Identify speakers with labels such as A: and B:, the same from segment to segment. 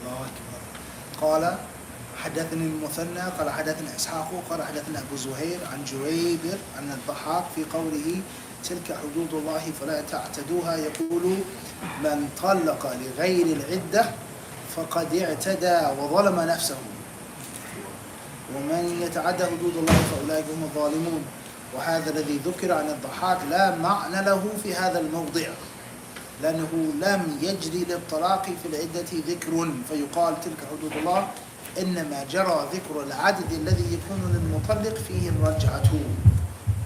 A: الله أكبر. قال حدثني المثنى قال حدثنا إسحاق قال حدثنا أبو زهير عن جريبر عن الضحاك في قوله تلك حدود الله فلا تعتدوها يقول من طلق لغير العدة فقد اعتدى وظلم نفسه ومن يتعدى حدود الله فأولئك هم الظالمون. وهذا الذي ذكر عن الضحاك لا معنى له في هذا الموضع لأنه لم يجري للطلاق في العدة ذكر فيقال تلك حدود الله، إنما جرى ذكر العدد الذي يكون للمطلق فيه الرجعة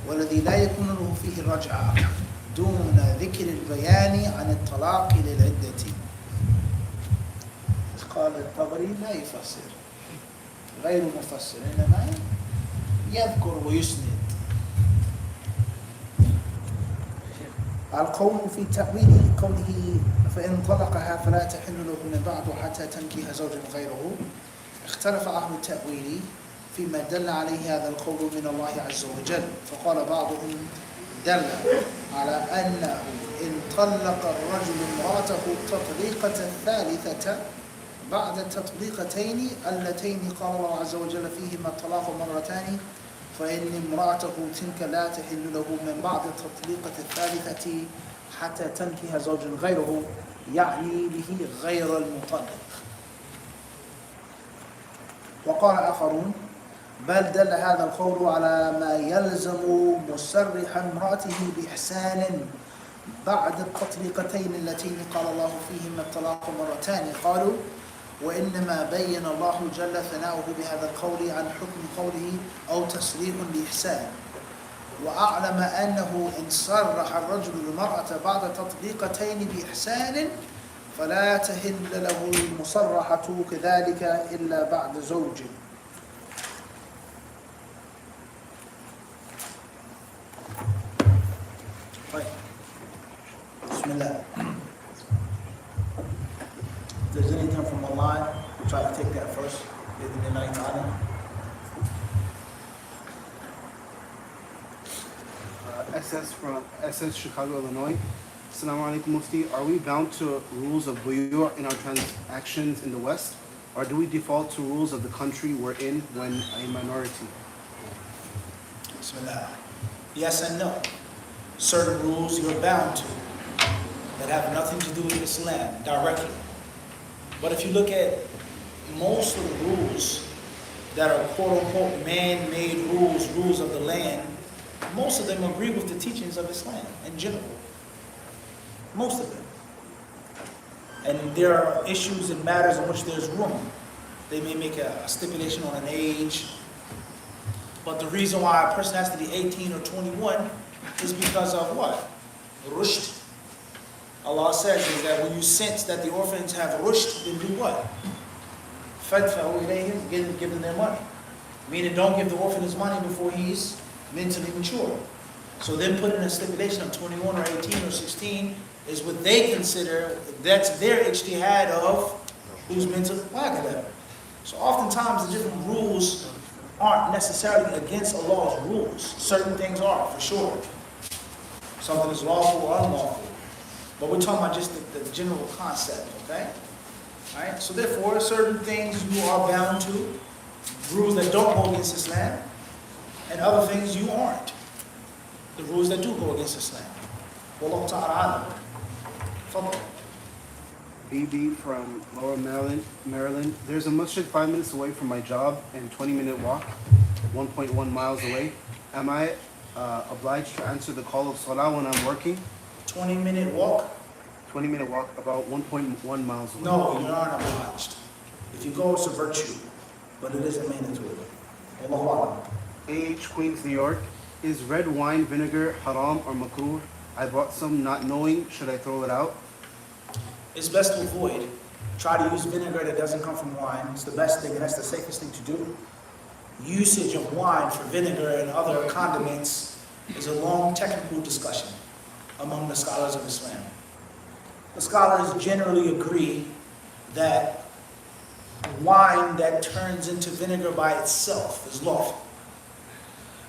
A: والذي لا يكون له فيه الرجعة دون ذكر البيان عن الطلاق للعدة. قال الطبري لا يفسر غير مفسر إنما يذكر ويسند. القول في تأويل قوله فإن طلقها فلا تحل له من بعد حتى تنكح زوجا غيره، اختلف أهل التأويل فيما دل عليه هذا القول من الله عز وجل، فقال بعضهم دل على أنه إن طلق الرجل امرأته التطليقة الثالثة بعد التطليقتين اللتين قال الله عز وجل فيهما الطلاق مرتان فإن امرأته تلك لا تحل له من بعد التطليقة الثالثة حتى تنكح زوجا غيره، يعني به غير المطلق. وقال آخرون بل دل هذا القول على ما يلزم مسرح امرأته بإحسان بعد التطليقتين اللتين قال الله فيهما الطلاق مرتان. قالوا وإنما بين الله جل ثناؤه بهذا القول عن حكم قوله أو تصريح بإحسان، وأعلم أنه إن صرح الرجل المرأة بعد تطليقتين بإحسان فلا تحل له المصرحة كذلك إلا بعد زوج. طيب بسم الله. If there's anything from online, we'll try to take that first.
B: SS Chicago, Illinois. Assalamu alaikum Mufti. Are we bound to rules of buyu' in our transactions in the West, or do we default to rules of the country we're in when a minority?
A: Bismillah. Yes and no. Certain rules you're bound to that have nothing to do with Islam directly. But if you look at most of the rules that are quote-unquote man-made rules, rules of the land, most of them agree with the teachings of Islam in general. Most of them. And there are issues and matters in which there's room. They may make a stipulation on an age, but the reason why a person has to be 18 or 21 is because of what? Rushd. Allah says is that when you sense that the orphans have rushd, then do what? Fadfa'u ilayhim, give them their money. Meaning don't give the orphan his money before he's mentally mature. So then put in a stipulation of 21 or 18 or 16 is what they consider, that's their ijtihad of who's mentally whatever. So oftentimes the different rules aren't necessarily against Allah's rules. Certain things are, for sure. Something is lawful or unlawful. But we're talking about just the general concept, okay? All right? So therefore, certain things you are bound to, rules that don't go against Islam, and other things you aren't. The rules that do go against Islam. Wallahu ta'ala alam.
B: BB from Lower Maryland. There's a masjid 5 minutes away from my job and 20-minute walk, 1.1 miles away. Am I obliged to answer the call of salah when I'm working?
A: 20-minute walk?
B: 20-minute walk, about 1.1 miles away.
A: No, you aren't obliged. If you go, it's a virtue, but it isn't mandatory. Wallahu a'lam.
B: AH Queens, New York. Is red wine vinegar haram or makruh? I bought some not knowing. Should I throw it out?
A: It's best to avoid. Try to use vinegar that doesn't come from wine. It's the best thing, and that's the safest thing to do. Usage of wine for vinegar and other condiments is a long technical discussion among the scholars of Islam. The scholars generally agree that wine that turns into vinegar by itself is lawful.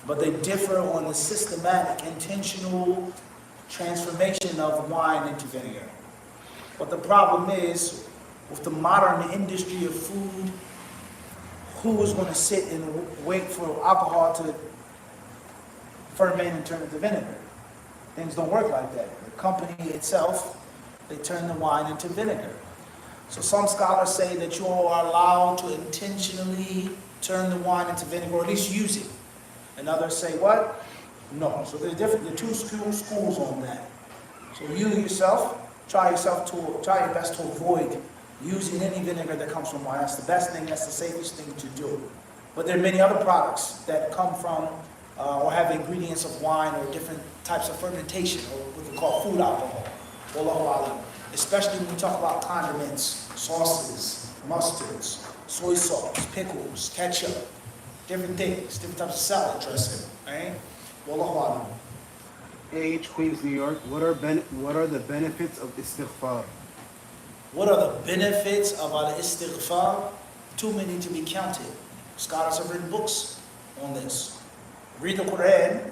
A: But they differ on the systematic, intentional transformation of wine into vinegar. But the problem is, with the modern industry of food, who is going to sit and wait for alcohol to ferment and turn into vinegar? Things don't work like that. The company itself, they turn the wine into vinegar. So some scholars say that you are allowed to intentionally turn the wine into vinegar, or at least use it. And others say what? No. So there's different. There are two schools on that. So you yourself, try your best to avoid using any vinegar that comes from wine. That's the best thing. That's the safest thing to do. But there are many other products that come from or have ingredients of wine or different types of fermentation, or what we call food alcohol. Allahu Alam. Especially when we talk about condiments, sauces, mustards, soy sauce, pickles, ketchup, different things, different types of salad dressing, right? Wallahu Alam.
B: AH Queens, New York. What are the benefits of istighfar?
A: What are the benefits of al-istighfar? Too many to be counted. Scholars have written books on this. Read the Quran,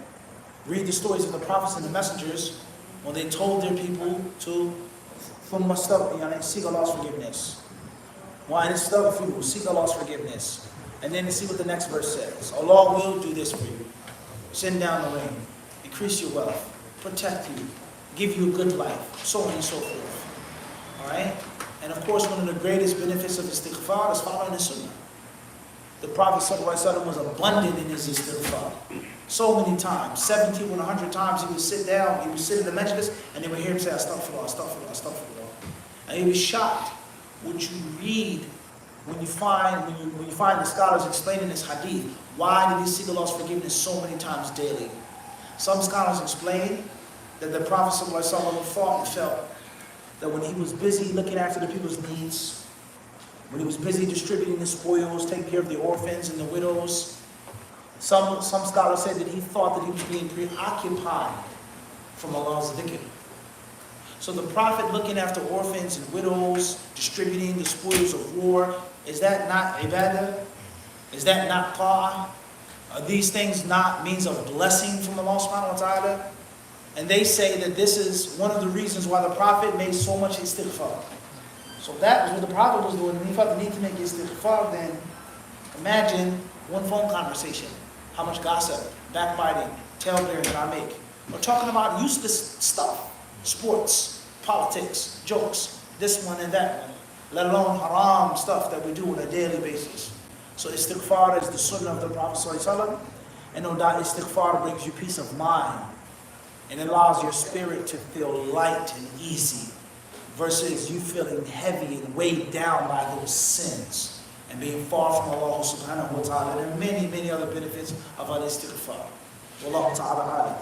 A: read the stories of the prophets and the messengers when they told their people to seek Allah's forgiveness. Seek Allah's forgiveness. And then see what the next verse says. Allah will do this for you. Send down the rain, increase your wealth, protect you, give you a good life, so on and so forth. Alright? And of course, one of the greatest benefits of istighfar is following the sunnah. The Prophet ﷺ was abundant in his istighfar. So many times, 70 or 100 times, he would sit down, he would sit in the majlis, and they would hear him say, astaghfirullah, astaghfirullah, astaghfirullah. And he was shocked what you read when you find the scholars explaining this hadith. Why did he seek Allah's forgiveness so many times daily? Some scholars explain that the Prophet ﷺ thought and felt that when he was busy looking after the people's needs, when he was busy distributing the spoils, taking care of the orphans and the widows, some scholars said that he thought that he was being preoccupied from Allah's dhikr. So the Prophet looking after orphans and widows, distributing the spoils of war, is that not ibadah? Is that not ta'ah? Are these things not means of blessing from Allah subhanahu wa ta'ala? And they say that this is one of the reasons why the Prophet made so much istighfar. So that was what the Prophet was doing. When he felt the need to make istighfar, then imagine one phone conversation. How much gossip, backbiting, tailbearing that I make. We're talking about useless stuff. Sports, politics, jokes, this one and that one. Let alone haram stuff that we do on a daily basis. So istighfar is the sunnah of the Prophet ﷺ. And no doubt istighfar brings you peace of mind. And it allows your spirit to feel light and easy. Versus you feeling heavy and weighed down by those sins. And being far from Allah subhanahu wa ta'ala. There are many, many other benefits of al-istighfar. Wallahu ta'ala alim.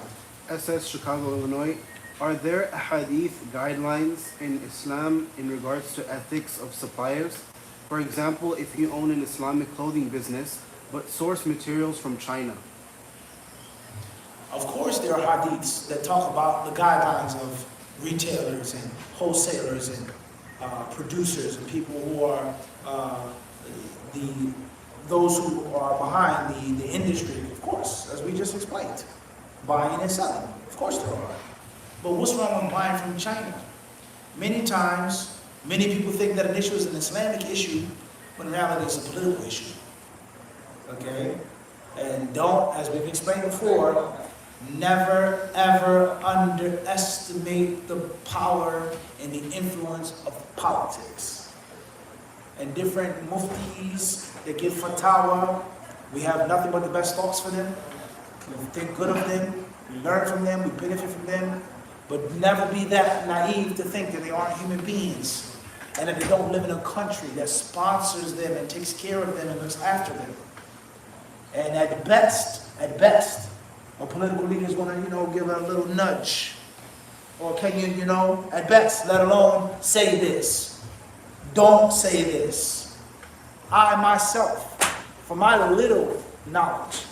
B: SS Chicago, Illinois. Are there hadith guidelines in Islam in regards to ethics of suppliers? For example, if you own an Islamic clothing business, but source materials from China.
A: Of course there are hadiths that talk about the guidelines of retailers and wholesalers and producers and people who are those who are behind the industry, of course, as we just explained, buying and selling. Of course there are. But what's wrong with buying from China? Many times, many people think that an issue is an Islamic issue, when in reality it's a political issue. Okay? And don't, as we've explained before, never ever underestimate the power and the influence of politics. And different muftis that give fatwa, we have nothing but the best thoughts for them. We think good of them, we learn from them, we benefit from them. But never be that naive to think that they aren't human beings and that they don't live in a country that sponsors them and takes care of them and looks after them. And at best, a political leader is going to, give a little nudge. Or can you, at best, let alone say this. Don't say this. I myself, from my little knowledge,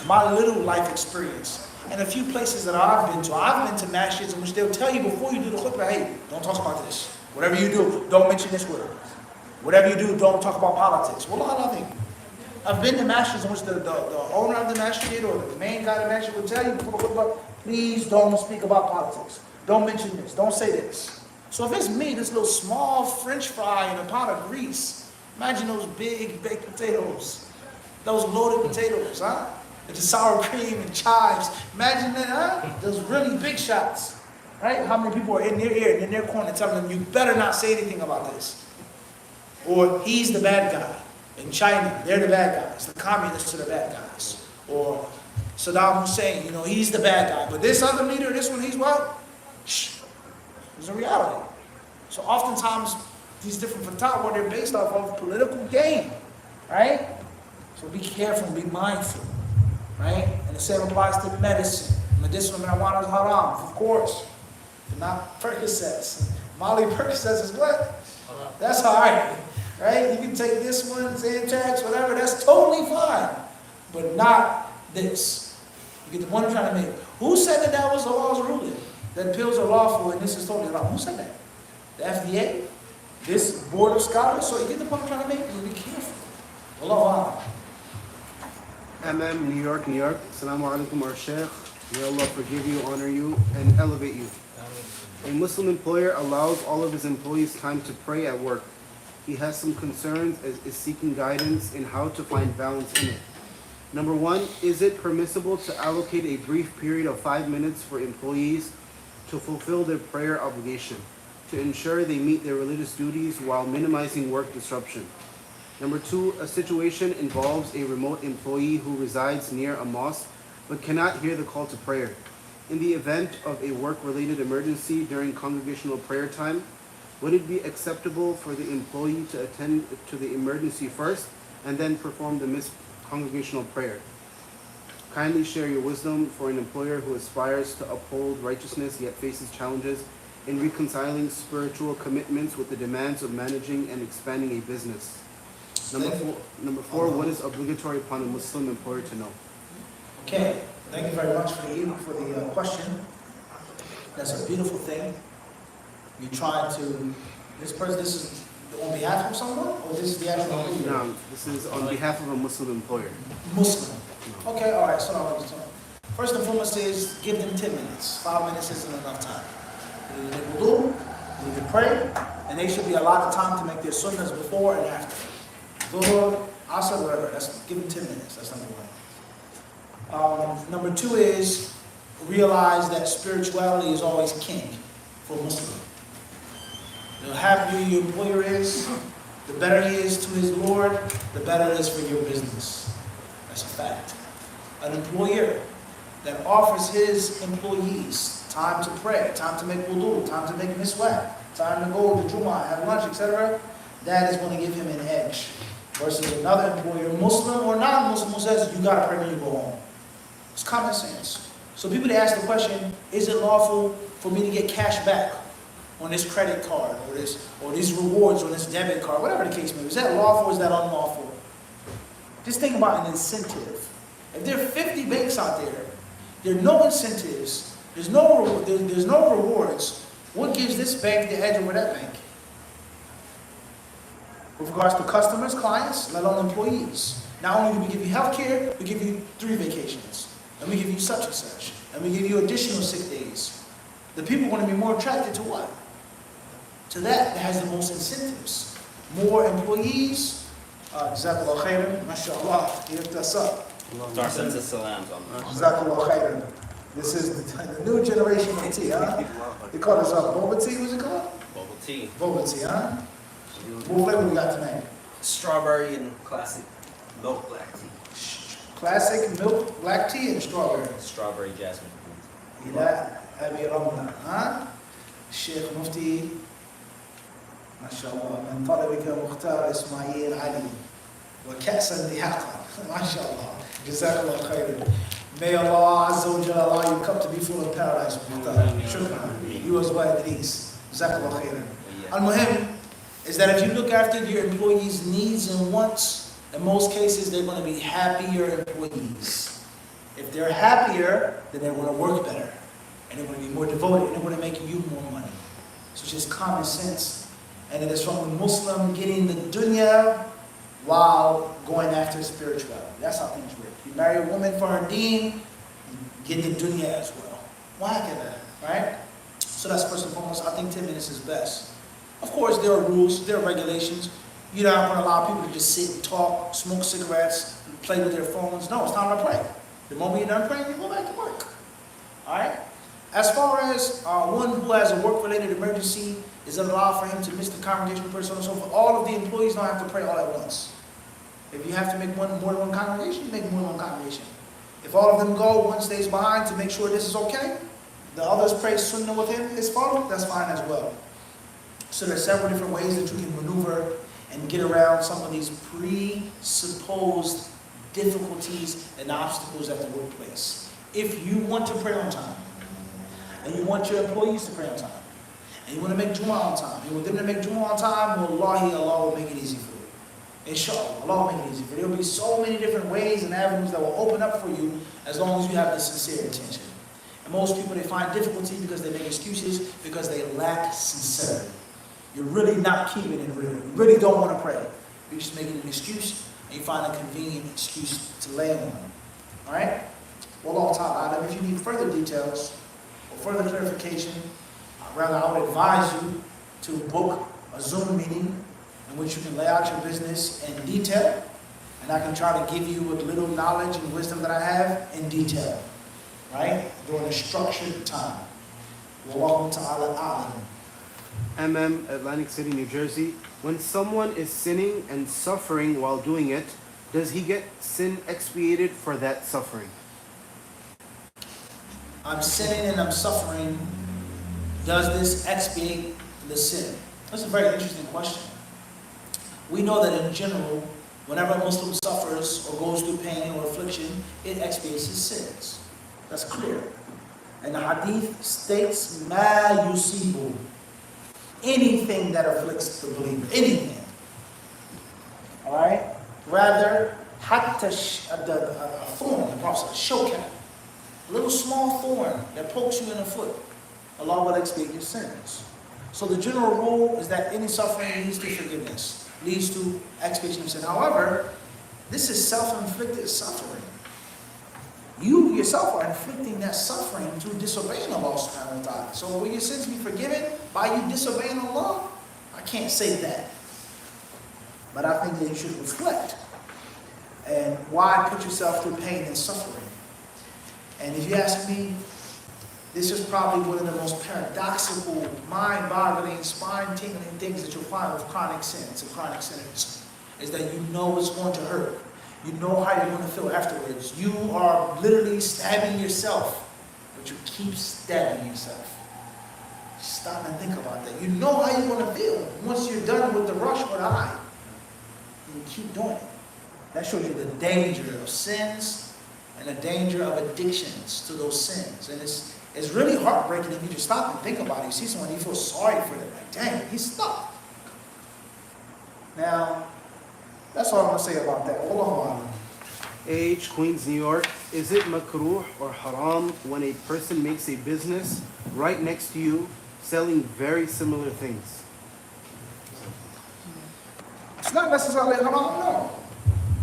A: my little life experience, and a few places that I've been to masjids in which they'll tell you before you do the khutbah, hey, don't talk about this. Whatever you do, don't mention this word. Whatever you do, don't talk about politics. Well, nothing. I've been to masjids in which the owner of the masjid or the main guy of the masjid will tell you before the khutbah, please don't speak about politics. Don't mention this. Don't say this. So if it's me, this little small French fry in a pot of grease, imagine those big baked potatoes, those loaded potatoes, huh? With the sour cream and chives. Imagine that, huh? Those really big shots, right? How many people are in their ear and in their corner telling them, you better not say anything about this. Or he's the bad guy. In China, they're the bad guys. The communists are the bad guys. Or Saddam Hussein, he's the bad guy. But this other leader, this one, he's what? Shh. It's a reality. So oftentimes, these different fatwa, they're based off of political gain, right? So be careful, be mindful, right? And the same applies to medicine. Medicinal marijuana is haram, of course. But not Percocets. Molly Percocets is what? That's all right, right? You can take this one, Xanax, whatever, that's totally fine. But not this. You get the one trying to make. Who said that was the law's ruling? That pills are lawful and this is totally wrong. Who said that? The FDA? This board of scholars? So you get the point I'm trying to make? Be careful. Allahu
B: MM, New York, New York. Assalamu alaikum, our Sheikh. May Allah forgive you, honor you, and elevate you. A Muslim employer allows all of his employees time to pray at work. He has some concerns and is seeking guidance in how to find balance in it. Number one, is it permissible to allocate a brief period of 5 minutes for employees to fulfill their prayer obligation, to ensure they meet their religious duties while minimizing work disruption? Number two, a situation involves a remote employee who resides near a mosque but cannot hear the call to prayer. In the event of a work-related emergency during congregational prayer time, would it be acceptable for the employee to attend to the emergency first and then perform the missed congregational prayer? Kindly share your wisdom for an employer who aspires to uphold righteousness yet faces challenges in reconciling spiritual commitments with the demands of managing and expanding a business. Number four, what is obligatory upon a Muslim employer to know?
A: Okay, thank you very much for the question. That's a beautiful thing. You try to, this is on behalf of someone, or this is the actual employer?
B: No, this is on behalf of a Muslim employer.
A: Muslim. Okay, all right, so I understand. First and foremost is give them 10 minutes. 5 minutes isn't enough time. You need to wudu, you need to pray, and they should be a lot of time to make their sunnahs before and after. Dhuhr, Asr, whatever, give them 10 minutes, that's number one. Number two is realize that spirituality is always king for a Muslim. The happier your employer is, the better he is to his Lord, the better it is for your business. That's a fact. An employer that offers his employees time to pray, time to make wudu, time to make miswak, time to go to Jumu'ah, have lunch, etc., that is going to give him an edge. Versus another employer, Muslim or non-Muslim, who says, you got to pray when you go home. It's common sense. So people they ask the question, is it lawful for me to get cash back on this credit card or these rewards on this debit card, whatever the case may be? Is that lawful or is that unlawful? Just think about an incentive. If there are 50 banks out there, there are no incentives, there's no rewards, what gives this bank the edge over that bank? With regards to customers, clients, let alone employees. Not only do we give you health care, we give you 3 vacations. And we give you such and such. And we give you additional sick days. The people are going to be more attracted to what? To that has the most incentives. More employees. Jazakallah khairan. MashaAllah. Lift us up.
C: Our sense of salams on that.
A: Jazakallah khairan. This is the new generation of tea, huh? They call this boba tea, what's it called?
C: Boba tea.
A: Boba tea, huh? What flavor we got tonight?
C: Strawberry and classic milk black tea.
A: Classic milk black tea and strawberry.
C: Strawberry jasmine.
A: إلى أبي رمضان ها الشيخ مفتي ما شاء الله من طلبك مختار إسماعيل علي وكأسا دهاقا ما شاء الله جزاك الله خيرا. May Allah Azza wa Jalla allow your cup to be full of paradise. Shukran. You as well, Denise. جزاك الله خيرا. Al-Muhim is that if you look after your employees' needs and wants, in most cases they're going to be happier employees. If they're happier, then they're going to work better. And they're going to be more devoted, and they're going to make you more money. So it's just common sense. And it is from a Muslim getting the dunya while going after spirituality. That's how things work. You marry a woman for her deen, you get the dunya as well. Why can that, right? So that's first and foremost. I think 10 minutes is best. Of course, there are rules, there are regulations. You're not going to allow people to just sit and talk, smoke cigarettes, play with their phones. No, it's time to pray. The moment you're done praying, you go back to work. All right? As far as one who has a work-related emergency, is it allowed for him to miss the congregation, so on and so forth? All of the employees don't have to pray all at once. If you have to make more than one congregation, you make more than one congregation. If all of them go, one stays behind to make sure this is okay, the others pray sunnah with him, his follow, that's fine as well. So there's several different ways that you can maneuver and get around some of these presupposed difficulties and obstacles at the workplace. If you want to pray on time, and you want your employees to pray on time, and you want to make Jummah on time, you want them to make Jummah on time, wallahi, Allah will make it easy for you. Inshallah, Allah will make it easy for you. There will be so many different ways and avenues that will open up for you as long as you have the sincere intention. And most people, they find difficulty because they make excuses because they lack sincerity. You're really not keeping it real. You really don't want to pray. You're just making an excuse, and you find a convenient excuse to lay on. All right? Wallahu ta'ala, if you need further details or further clarification, rather I would advise you to book a Zoom meeting in which you can lay out your business in detail, and I can try to give you a little knowledge and wisdom that I have in detail, right? During a structured time. Wallahu ta'ala a'lam.
B: MM, Atlantic City, New Jersey. When someone is sinning and suffering while doing it, does he get sin expiated for that suffering?
A: I'm sinning and I'm suffering. Does this expiate the sin? That's a very interesting question. We know that in general, whenever a Muslim suffers or goes through pain or affliction, it expiates his sins. That's clear. And the hadith states, ma yusibu. Anything that afflicts the believer. Anything. Alright? Rather, hatta a thorn, the Prophet said, shokat. A little small thorn that pokes you in the foot. Allah will expiate your sins. So the general rule is that any suffering leads to forgiveness, leads to expiation of sin. However, this is self-inflicted suffering. You yourself are inflicting that suffering through disobeying Allah subhanahu wa ta'ala. So will your sins be forgiven by you disobeying Allah? I can't say that. But I think that you should reflect. And why put yourself through pain and suffering? And if you ask me, this is probably one of the most paradoxical, mind-boggling, spine-tingling things that you'll find with chronic sins and chronic sinners, is that you know it's going to hurt. You know how you're going to feel afterwards. You are literally stabbing yourself, but you keep stabbing yourself. Stop and think about that. You know how you're going to feel once you're done with the rush or the high. And you keep doing it. That shows you the danger of sins and the danger of addictions to those sins. And it's really heartbreaking if you just stop and think about it. You see someone, you feel sorry for them. Like, dang, he's stuck. Now, that's all I'm going to say about that. Wallahu a'lam.
B: Age, Queens, New York. Is it makruh or haram when a person makes a business right next to you selling very similar things?
A: It's not necessarily haram, no.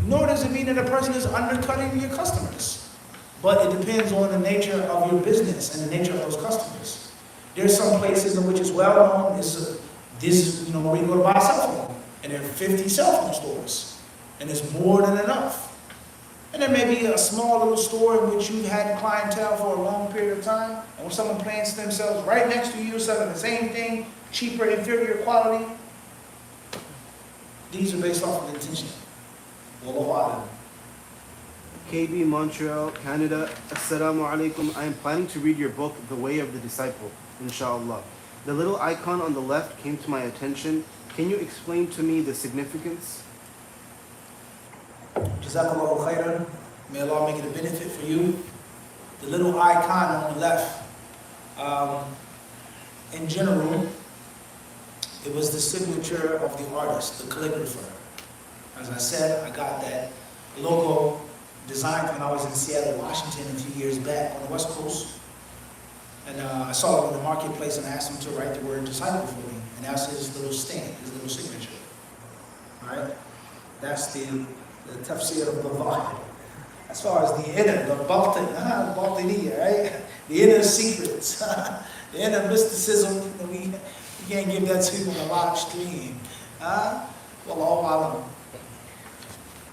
A: Nor does it mean that a person is undercutting your customers. But it depends on the nature of your business and the nature of those customers. There's some places in which it's well known, where you go to buy a cell phone. And there are 50 cell phone stores. And it's more than enough. And there may be a small little store in which you've had clientele for a long period of time. And when someone plants themselves right next to you, selling the same thing, cheaper, inferior quality, these are based off of intention. Wallahu a'lam.
B: KB, Montreal, Canada. Assalamu alaikum. I am planning to read your book, The Way of the Disciple, inshallah. The little icon on the left came to my attention. Can you explain to me the significance?
A: Jazakallahu khairan. May Allah make it a benefit for you. The little icon on the left, in general, it was the signature of the artist, the calligrapher. As I said, I got that logo designed when I was in Seattle, Washington a few years back on the West Coast. And I saw it in the marketplace and I asked him to write the word disciple for me. And that's his little stamp, his little signature. Alright? That's the tafsir of the Zahir. As far as the inner, the batiniya, right? The inner secrets. The end of mysticism, we can't give that to you in a live stream. Wallahu alam.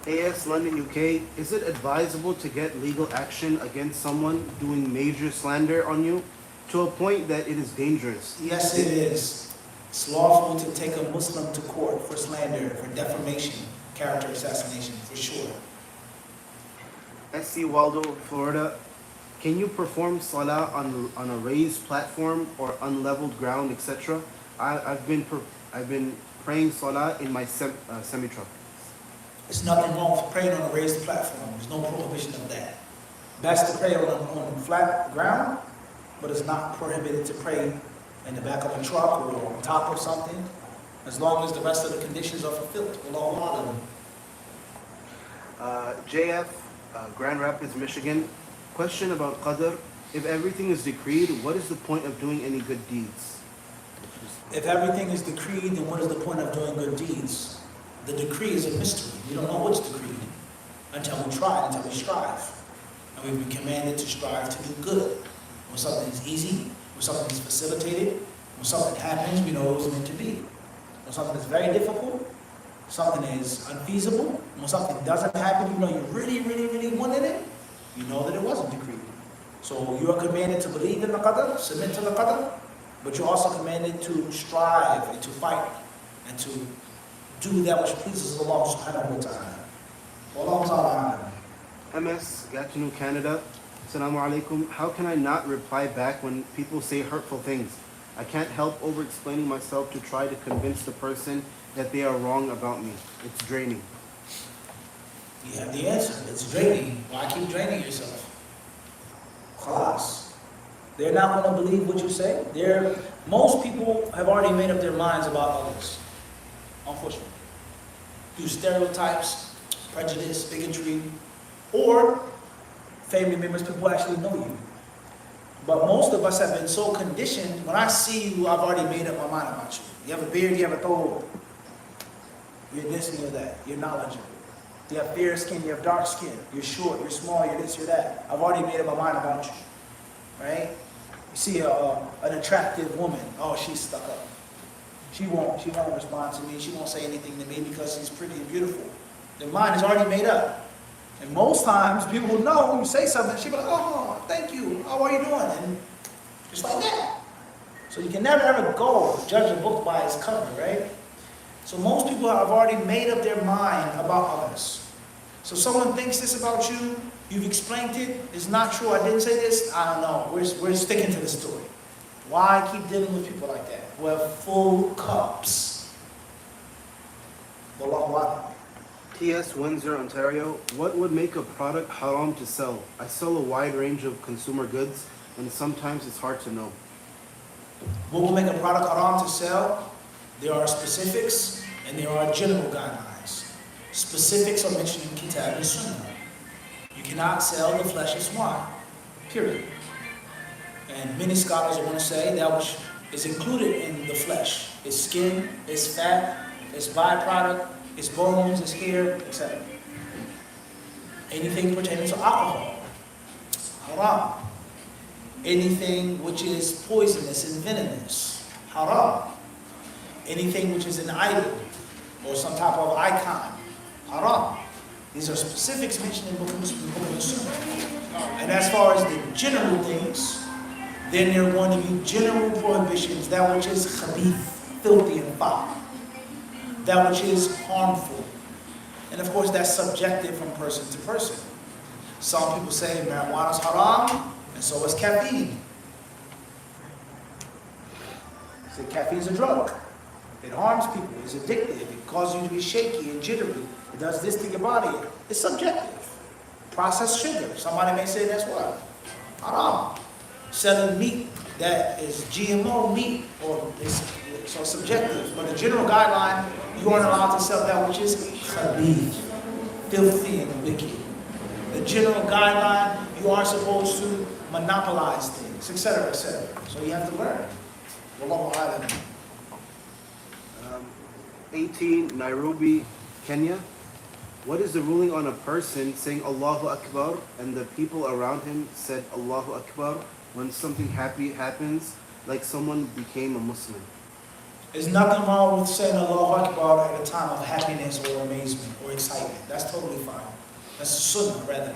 B: AS London, UK, is it advisable to get legal action against someone doing major slander on you to a point that it is dangerous?
A: Yes, it is. It's lawful to take a Muslim to court for slander, for defamation, character assassination, for sure.
B: SC Waldo, Florida, can you perform salah on a raised platform or unleveled ground, etc.? I've been praying salah in my semi-truck.
A: There's nothing wrong with praying on a raised platform. There's no prohibition of that. Best to pray on flat ground, but it's not prohibited to pray in the back of a truck or on top of something, as long as the rest of the conditions are fulfilled. Wallahu alam.
B: JF, Grand Rapids, Michigan. Question about Qadr. If everything is decreed, what is the point of doing any good deeds?
A: If everything is decreed, then what is the point of doing good deeds? The decree is a mystery. We don't know what's decreed until we try, until we strive. And we've been commanded to strive to do good. When something is easy, when something is facilitated, when something happens, we know it was meant to be. When something is very difficult, something is unfeasible, when something doesn't happen, you know you really, really, really wanted it, you know that it wasn't decreed. So you are commanded to believe in the qadr, submit to the qadr, but you're also commanded to strive and to fight and to do that which pleases Allah subhanahu wa ta'ala. Wallahu ta'ala.
B: MS, Gatineau, Canada. Assalamu alaikum. How can I not reply back when people say hurtful things? I can't help over-explaining myself to try to convince the person that they are wrong about me. It's draining.
A: You have the answer. It's draining. Why keep draining yourself? Khalas. They're not going to believe what you say. Most people have already made up their minds about others. Unfortunately. Through stereotypes, prejudice, bigotry, or family members, people actually know you. But most of us have been so conditioned, when I see you, I've already made up my mind about you. You have a beard, you have a throat. You're this and you're that. You're knowledgeable. You have fair skin, you have dark skin. You're short, you're small, you're this, you're that. I've already made up my mind about you. Right? You see an attractive woman. Oh, she's stuck up. She won't respond to me. She won't say anything to me because she's pretty and beautiful. Their mind is already made up. And most times people will know when you say something, she'll be like, oh, thank you. How are you doing? And just like that. So you can never ever go judge a book by its cover, right? So most people have already made up their mind about others. So someone thinks this about you, you've explained it, it's not true, I didn't say this, I don't know. We're sticking to the story. Why keep dealing with people like that? Who have full cups. Wallahu a'lam.
B: TS Windsor, Ontario. What would make a product haram to sell? I sell a wide range of consumer goods, and sometimes it's hard to know.
A: What will make a product haram to sell? There are specifics and there are general guidelines. Specifics are mentioned in Kitab and Sunnah. You cannot sell the flesh of swine, period. And many scholars want to say that which is included in the flesh is skin, is fat, is byproduct, is bones, is hair, etc. Anything pertaining to alcohol, haram. Anything which is poisonous and venomous, haram. Anything which is an idol or some type of icon, haram. These are specifics mentioned in Book of Sunnah. And as far as the general things, then there are going to be general prohibitions, that which is khabith, filthy and foul. That which is harmful. And of course that's subjective from person to person. Some people say marijuana is haram, and so is caffeine. Say caffeine is a drug. It harms people, it's addictive, it causes you to be shaky and jittery. It does this to your body. It's subjective. Processed sugar. Somebody may say that's what? Haram. Selling meat that is GMO meat, or it's so subjective. But the general guideline, you aren't allowed to sell that which is khabith, filthy and wicked. The general guideline, you aren't supposed to monopolize things, etc., etc. So you have to learn. Wallahu a'lam.
B: 18, Nairobi, Kenya. What is the ruling on a person saying Allahu Akbar and the people around him said Allahu Akbar when something happy happens like someone became a Muslim?
A: There's nothing wrong with saying Allahu Akbar at a time of happiness or amazement or excitement. That's totally fine. That's a sunnah, rather.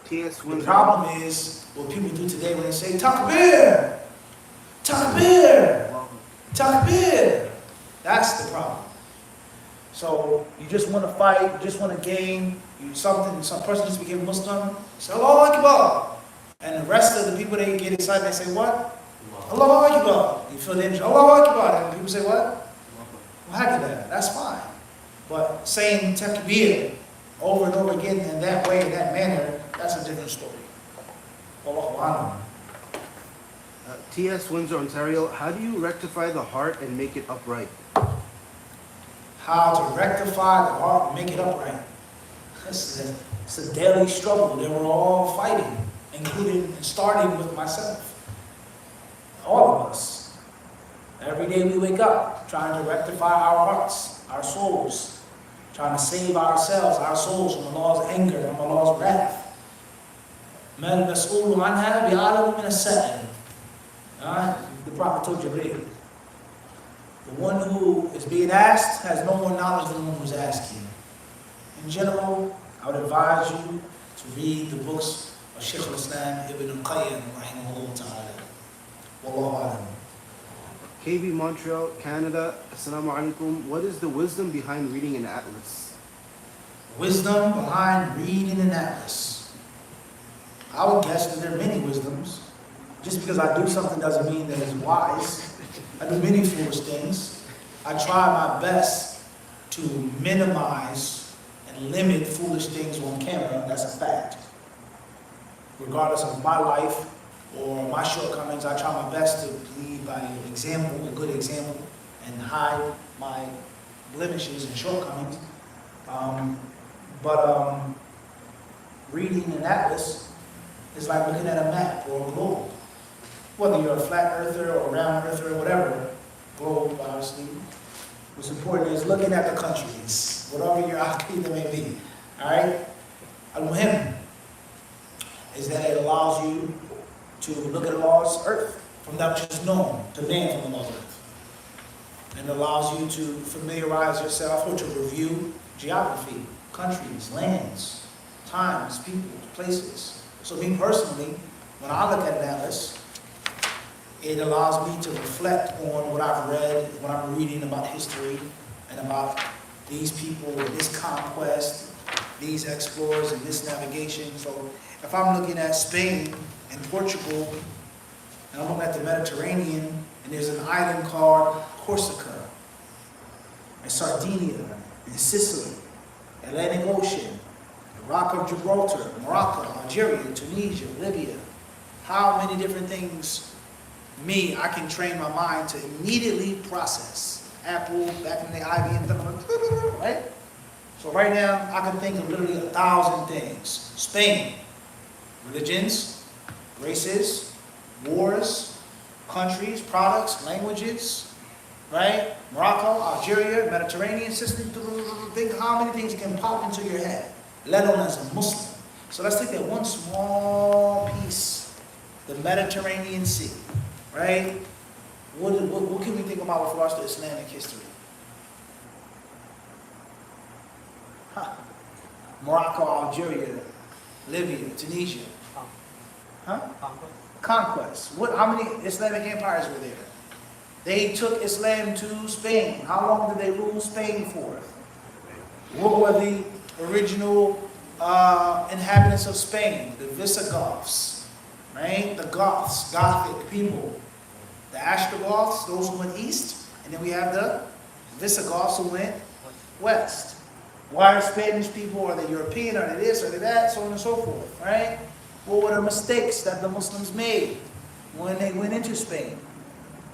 B: T.S.
A: The
B: Windsor.
A: problem is what people do today when they say Takbir, Takbir, Takbir. That's the problem. So you just want to fight, you just want to gain, some person just became Muslim, say Allahu Akbar. And the rest of the people, they get excited, they say what? Allahu Akbar. You feel the energy, Allahu Akbar. And people say what? Well, Hakadah. That's fine. But saying Takbir over and over again in that way, in that manner, that's a different story. Allahu Akbar.
B: T.S. Windsor, Ontario. How do you rectify the heart and make it upright?
A: How to rectify the heart and make it upright. It's a daily struggle that we're all fighting, including and starting with myself. All of us. Every day we wake up trying to rectify our hearts, our souls, trying to save ourselves, our souls from Allah's anger, from Allah's wrath. مَا الْمَسْئُولُ عَنْهَا بِعَلَمٍ مِنَ السَّائِلِ. The Prophet told Jibreel, the one who is being asked has no more knowledge than the one who's asking. In general, I would advise you to read the books of Shaykh al-Islam Ibn al-Qayyim, rahimahullah ta'ala. Wallahu a'lam.
B: KB Montreal, Canada. Assalamu alaikum. What is the wisdom behind reading an atlas?
A: Wisdom behind reading an atlas. I would guess that there are many wisdoms. Just because I do something doesn't mean that it's wise. I do many foolish things. I try my best to minimize and limit foolish things on camera. That's a fact. Regardless of my life or my shortcomings, I try my best to lead by example, a good example, and hide my blemishes and shortcomings. Reading an atlas is like looking at a map or a globe. Whether you're a flat earther or a round earther or whatever, globe, obviously. What's important is looking at the countries, whatever your aqidah may be. Alright? Al-Muhim is that it allows you to look at Allah's earth from that which is known to man from Allah's earth. And it allows you to familiarize yourself or to review geography, countries, lands, times, people, places. So me personally, when I look at an atlas, it allows me to reflect on what I've read, what I'm reading about history, and about these people, this conquest, these explorers, and this navigation. So if I'm looking at Spain and Portugal, and I'm looking at the Mediterranean, and there's an island called Corsica, and Sardinia, and Sicily, Atlantic Ocean, the Rock of Gibraltar, Morocco, Algeria, Tunisia, Libya. How many different things I can train my mind to immediately process. Apple, back in the IBM, right? So right now, I can think of literally 1,000 things. Spain, religions, races, wars, countries, products, languages, right? Morocco, Algeria, Mediterranean system. Think how many things can pop into your head, let alone as a Muslim. So let's take that one small piece, the Mediterranean Sea, right? What can we think about with regards to Islamic history? Morocco, Algeria, Libya, Tunisia. Conquest. How many Islamic empires were there? They took Islam to Spain. How long did they rule Spain for? What were the original inhabitants of Spain? The Visigoths, right? The Goths, Gothic people. The Ostrogoths, those who went east, and then we have the Visigoths who went west. Why are Spanish people, are they European, are they this, are they that, so on and so forth, right? What were the mistakes that the Muslims made when they went into Spain?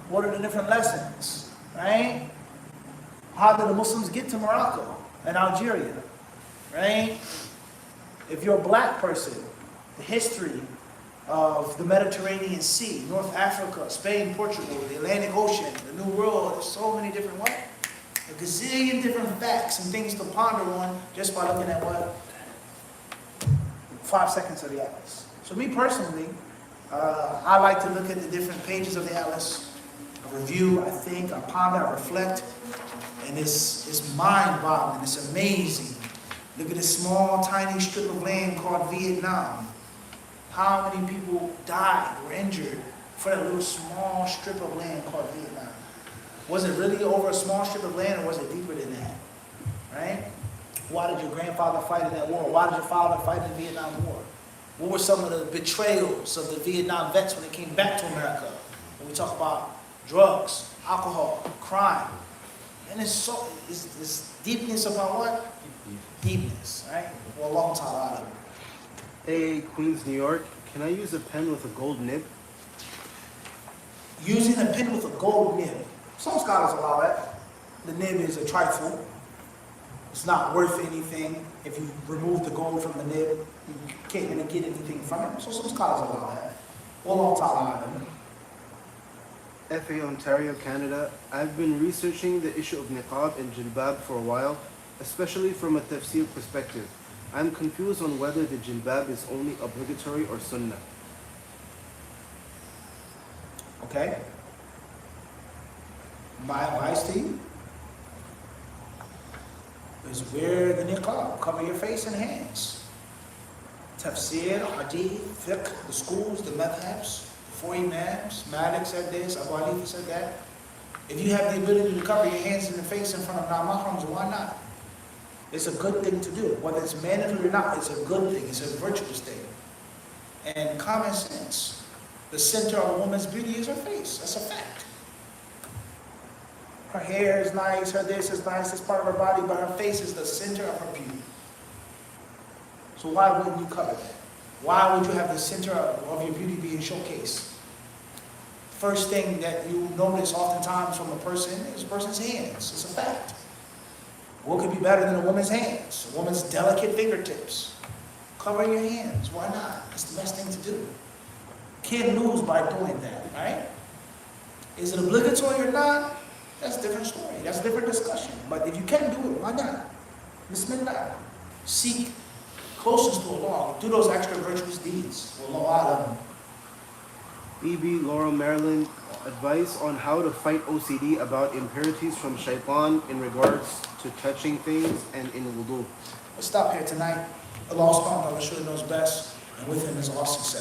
A: What are the different lessons, right? How did the Muslims get to Morocco and Algeria, right? If you're a black person, the history of the Mediterranean Sea, North Africa, Spain, Portugal, the Atlantic Ocean, the New World, there's so many different what? A gazillion different facts and things to ponder on just by looking at what? 5 seconds of the atlas. So me personally, I like to look at the different pages of the atlas. I review, I think, I ponder, I reflect, and it's mind-boggling, it's amazing. Look at this small, tiny strip of land called Vietnam. How many people died or injured for that little small strip of land called Vietnam? Was it really over a small strip of land, or was it deeper than that? Right? Why did your grandfather fight in that war? Why did your father fight in the Vietnam War? What were some of the betrayals of the Vietnam vets when they came back to America? When we talk about drugs, alcohol, crime. And it's deepness about what? Deepness, right? Well, a long time out of it.
B: Hey, Queens, New York. Can I use a pen with a gold nib?
A: Using a pen with a gold nib. Some scholars allow that. The nib is a trifle. It's not worth anything. If you remove the gold from the nib, you can't really get anything from it. So some scholars allow that. Well, long time out of it.
B: FA Ontario, Canada. I've been researching the issue of niqab and jilbab for a while, especially from a tafsir perspective. I'm confused on whether the jilbab is only obligatory or sunnah.
A: Okay? My advice to you is wear the niqab, cover your face and hands. Tafsir, hadith, fiqh, the schools, the madhabs, 4 imams, Malik said this, Abu Hanifa said that. If you have the ability to cover your hands and the face in front of non-mahrams, why not? It's a good thing to do. Whether it's mandatory or not, it's a good thing. It's a virtuous thing. And common sense, the center of a woman's beauty is her face. That's a fact. Her hair is nice, her this is nice, it's part of her body, but her face is the center of her beauty. So why wouldn't you cover that? Why would you have the center of your beauty being showcased? First thing that you notice oftentimes from a person is a person's hands. It's a fact. What could be better than a woman's hands? A woman's delicate fingertips. Cover your hands. Why not? It's the best thing to do. Can't lose by doing that, right? Is it obligatory or not? That's a different story. That's a different discussion. But if you can do it, why not? Bismillah. Seek closest to Allah. Do those extra virtuous deeds. Wallahu a'lam.
B: EB, Laurel, Maryland. Advice on how to fight OCD about impurities from shaitan in regards to touching things and in wudu.
A: We'll stop here tonight. Allah subhanahu wa ta'ala surely knows best, and with him is all success.